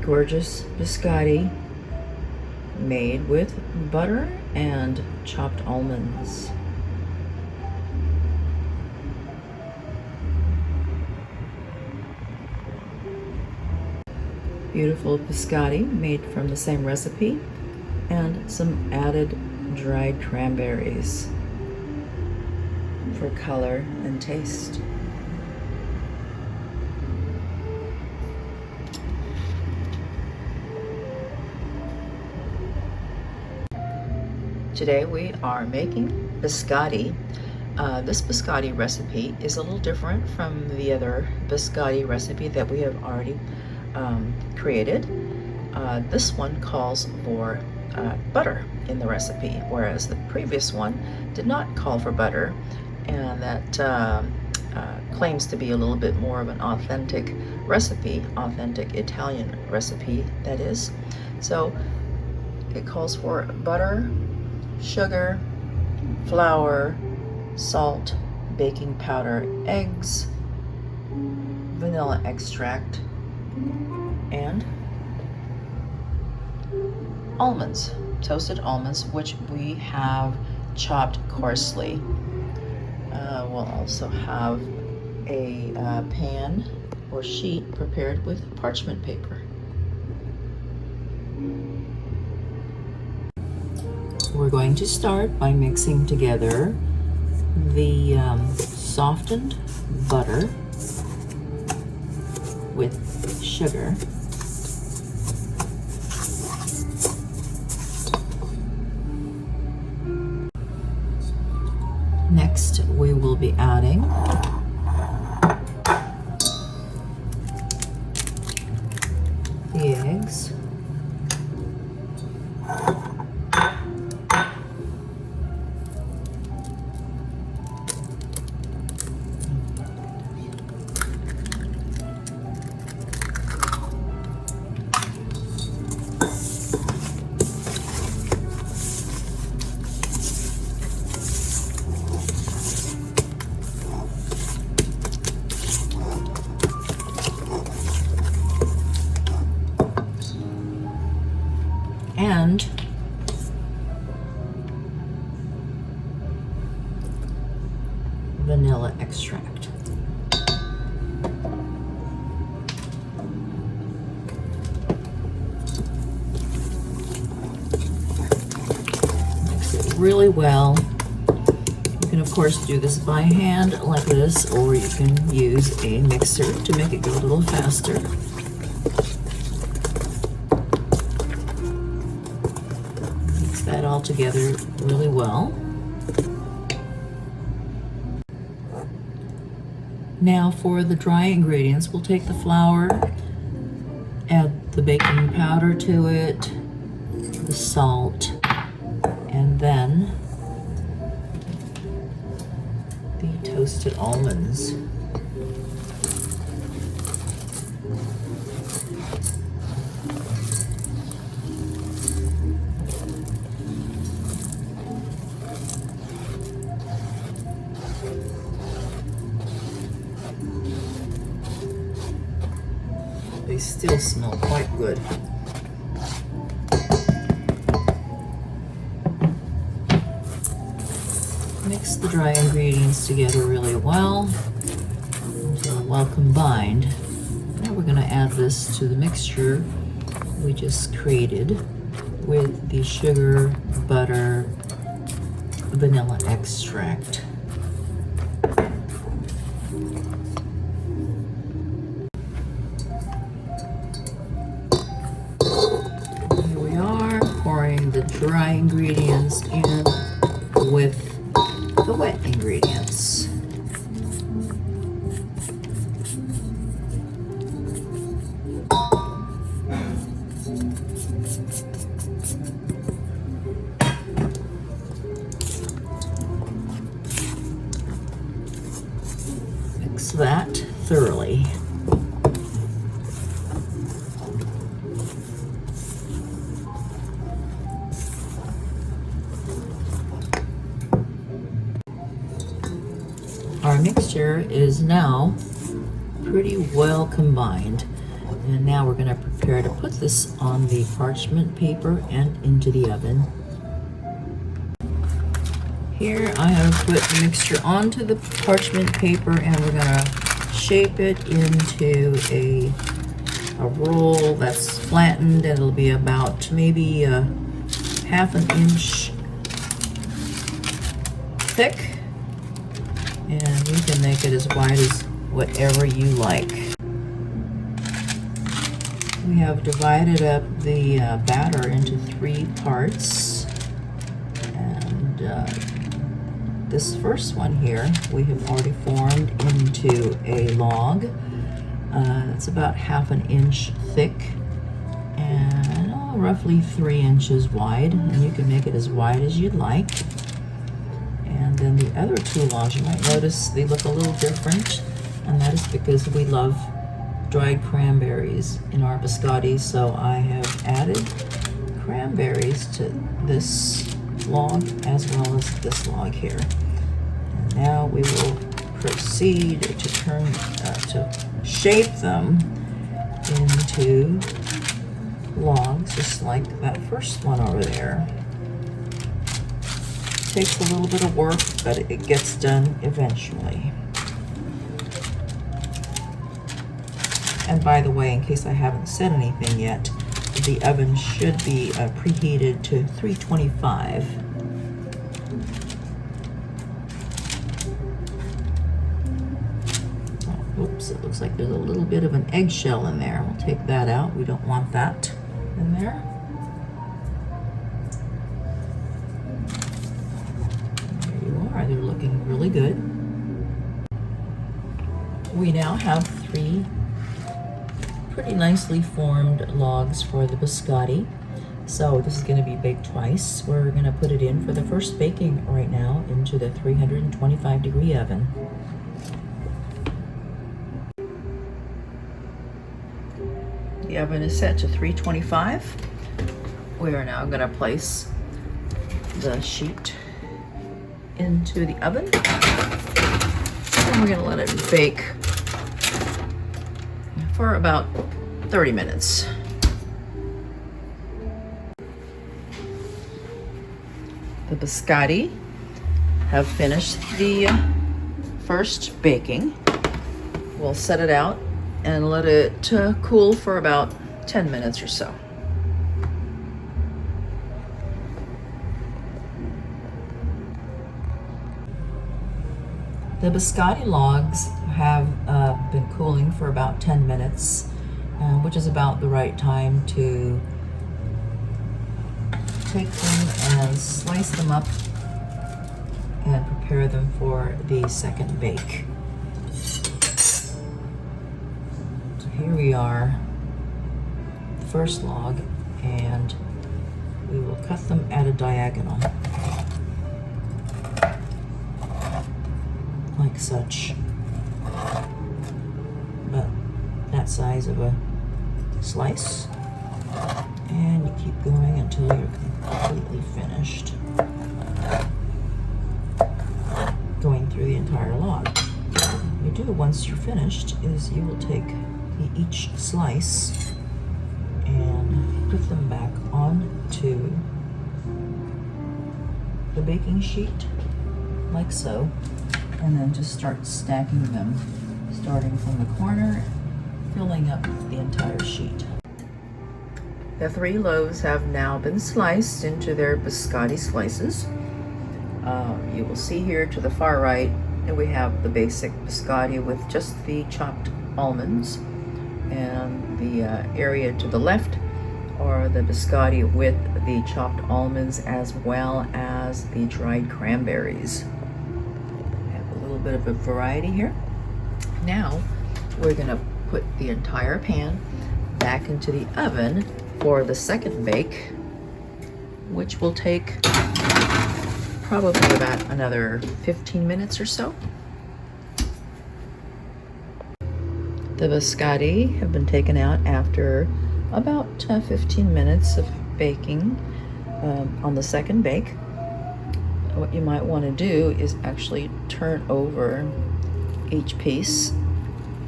gorgeous biscotti made with butter and chopped almonds. Beautiful biscotti made from the same recipe, and some added dried cranberries for color and taste. Today we are making biscotti. This biscotti recipe is a little different from the other biscotti recipe that we have already created. This one calls for butter in the recipe, whereas the previous one did not call for butter, and that claims to be a little bit more of an authentic recipe, authentic Italian recipe, that is. So it calls for butter, sugar, flour, salt, baking powder, eggs, vanilla extract, and almonds, toasted almonds, which we have chopped coarsely. We'll also have a pan or sheet prepared with parchment paper. We're going to start by mixing together the softened butter with sugar. Next, we will be adding the eggs. And vanilla extract. Mix it really well. You can of course do this by hand like this, or you can use a mixer to make it go a little faster. That all together really well. Now for the dry ingredients, we'll take the flour, add the baking powder to it, the salt, and then the toasted almonds. They still smell quite good. Mix the dry ingredients together really well until well combined. Now we're going to add this to the mixture we just created with the sugar, butter, vanilla extract. The dry ingredients in with the wet ingredients. Mix that thoroughly. Our mixture is now pretty well combined. And now we're going to prepare to put this on the parchment paper and into the oven. Here I have put the mixture onto the parchment paper, and we're going to shape it into a roll that's flattened, and it'll be about maybe half an inch thick, and you can make it as wide as whatever you like. We have divided up the batter into 3 parts, and this first one here we have already formed into a log. It's about half an inch thick and roughly 3 inches wide, and you can make it as wide as you'd like. And then the other 2 logs, you might notice they look a little different, and that is because we love dried cranberries in our biscotti, so I have added cranberries to this log as well as this log here. And now we will proceed to shape them into logs, just like that first one over there. Takes a little bit of work, but it gets done eventually. And by the way, in case I haven't said anything yet, the oven should be preheated to 325. Oh, oops, it looks like there's a little bit of an eggshell in there. We'll take that out. We don't want that in there. There you are. They're looking really good. We now have 3 pretty nicely formed logs for the biscotti. So this is going to be baked twice. We're going to put it in for the first baking right now into the 325-degree oven. The oven is set to 325. We are now going to place the sheet into the oven, and we're going to let it bake for about 30 minutes. The biscotti have finished the first baking. We'll set it out and let it cool for about 10 minutes or so. The biscotti logs have been cooling for about 10 minutes, which is about the right time to take them and slice them up and prepare them for the second bake. So here we are, the first log, and we will cut them at a diagonal, like such. But that size of a slice, and you keep going until you're completely finished going through the entire log. What you do once you're finished is you will take each slice and put them back onto the baking sheet like so, and then just start stacking them, starting from the corner, filling up the entire sheet. The 3 loaves have now been sliced into their biscotti slices. You will see here to the far right that we have the basic biscotti with just the chopped almonds, and the area to the left are the biscotti with the chopped almonds as well as the dried cranberries. We have a little bit of a variety here. Now we're going to put the entire pan back into the oven for the second bake, which will take probably about another 15 minutes or so. The biscotti have been taken out after about 15 minutes of baking on the second bake. What you might want to do is actually turn over each piece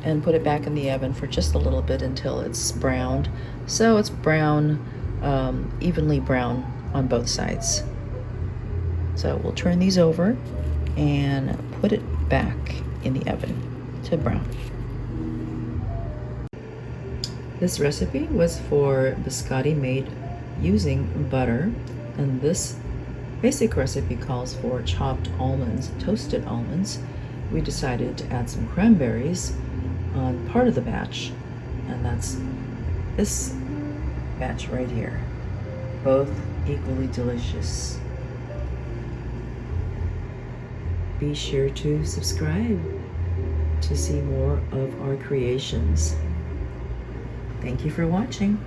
and put it back in the oven for just a little bit until it's browned. So it's brown, evenly brown on both sides. So we'll turn these over and put it back in the oven to brown. This recipe was for biscotti made using butter, and this basic recipe calls for chopped almonds, toasted almonds. We decided to add some cranberries on part of the batch, and that's this batch right here. Both equally delicious. Be sure to subscribe to see more of our creations. Thank you for watching.